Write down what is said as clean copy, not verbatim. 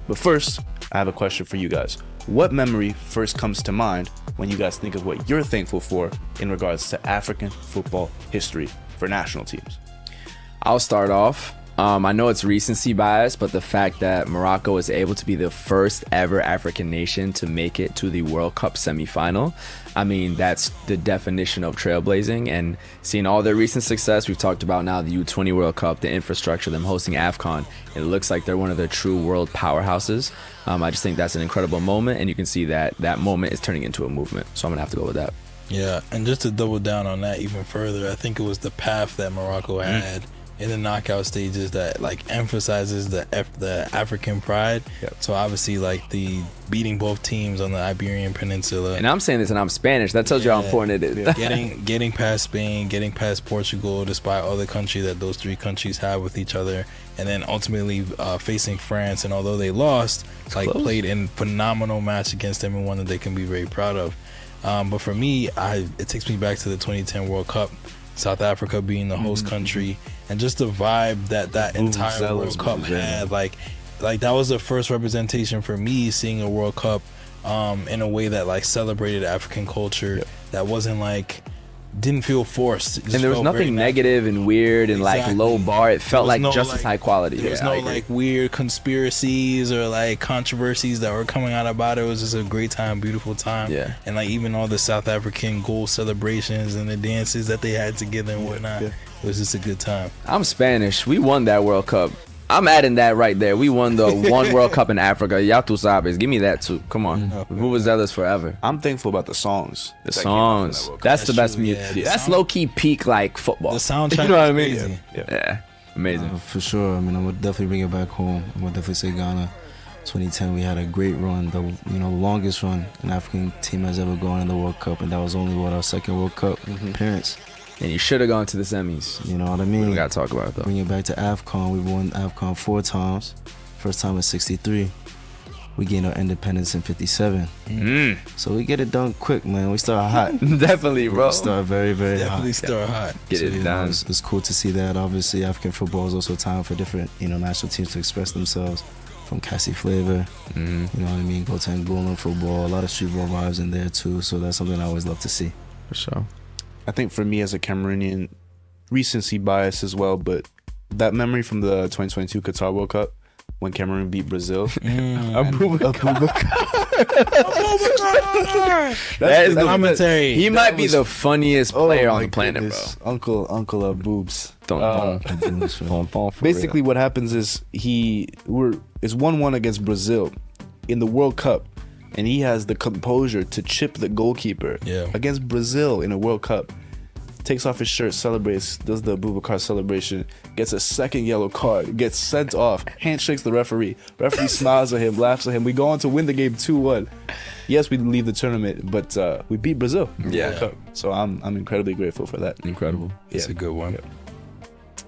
But first, I have a question for you guys. What memory first comes to mind when you guys think of what you're thankful for in regards to African football history for national teams? I'll start off. I know it's recency bias, but the fact that Morocco was able to be the first ever African nation to make it to the World Cup semifinal, I mean, that's the definition of trailblazing. And seeing all their recent success, we've talked about now the U20 World Cup, the infrastructure, them hosting AFCON, it looks like they're one of the true world powerhouses. I just think that's an incredible moment, and you can see that that moment is turning into a movement. So I'm going to have to go with that. Yeah, and just to double down on that even further, I think it was the path that Morocco had in the knockout stages that like emphasizes the African pride. Yep. So obviously like the beating both teams on the Iberian Peninsula. And I'm saying this and I'm Spanish. That tells you how important it is. getting past Spain, getting past Portugal, despite all the country that those three countries have with each other, and then ultimately facing France. And although they lost, played in phenomenal match against them and one that they can be very proud of. But for me, it takes me back to the 2010 World Cup. South Africa being the host country, and just the vibe that entire World Cup had, like that was the first representation for me seeing a World Cup in a way that like celebrated African culture, that wasn't like, didn't feel forced. And there was nothing negative and weird and like low bar. It felt like just as high quality. There was no like weird conspiracies or like controversies that were coming out about it. It was just a great time, beautiful time. Yeah. And like even all the South African goal celebrations and the dances that they had together and whatnot. It was just a good time. I'm Spanish. We won that World Cup. I'm adding that right there. We won the one World Cup in Africa. Ya tu sabes. Give me that too. Come on. Vuvuzelas forever. I'm thankful about the songs. The songs. That's the best music. Yeah. That's low key peak like football. The soundtrack. You know what I mean? Crazy. Yeah. Amazing. For sure. I mean, I would definitely bring it back home. I would definitely say Ghana. 2010, we had a great run, the longest run an African team has ever gone in the World Cup, and that was only our second World Cup appearance. And you should have gone to the semis. You know what I mean? We gotta talk about it though. Bring it back to AFCON. We won AFCON 4 times. First time in '63. We gained our independence in '57. So we get it done quick, man. We start hot. Definitely, bro. We start very, very Definitely hot. start hot. Get it done. It's cool to see that. Obviously, African football is also time for different, national teams to express themselves. From Cassie Flavor, you know what I mean? Goten Golden football, a lot of street ball vibes in there too. So that's something I always love to see. For sure. I think for me as a Cameroonian, recency bias as well, but that memory from the 2022 Qatar World Cup when Cameroon beat Brazil. That is the commentary. He might be the funniest player on the planet, goodness. bro. Uncle of boobs. Basically, what happens is it's 1-1 against Brazil in the World Cup, and he has the composure to chip the goalkeeper against Brazil in a World Cup. Takes off his shirt, celebrates, does the Boubacar celebration, gets a second yellow card, gets sent off, handshakes the referee. Referee smiles at him, laughs at him. We go on to win the game 2-1. Yes, we leave the tournament, but we beat Brazil in the World Cup. So I'm incredibly grateful for that. incredible. It's a good one.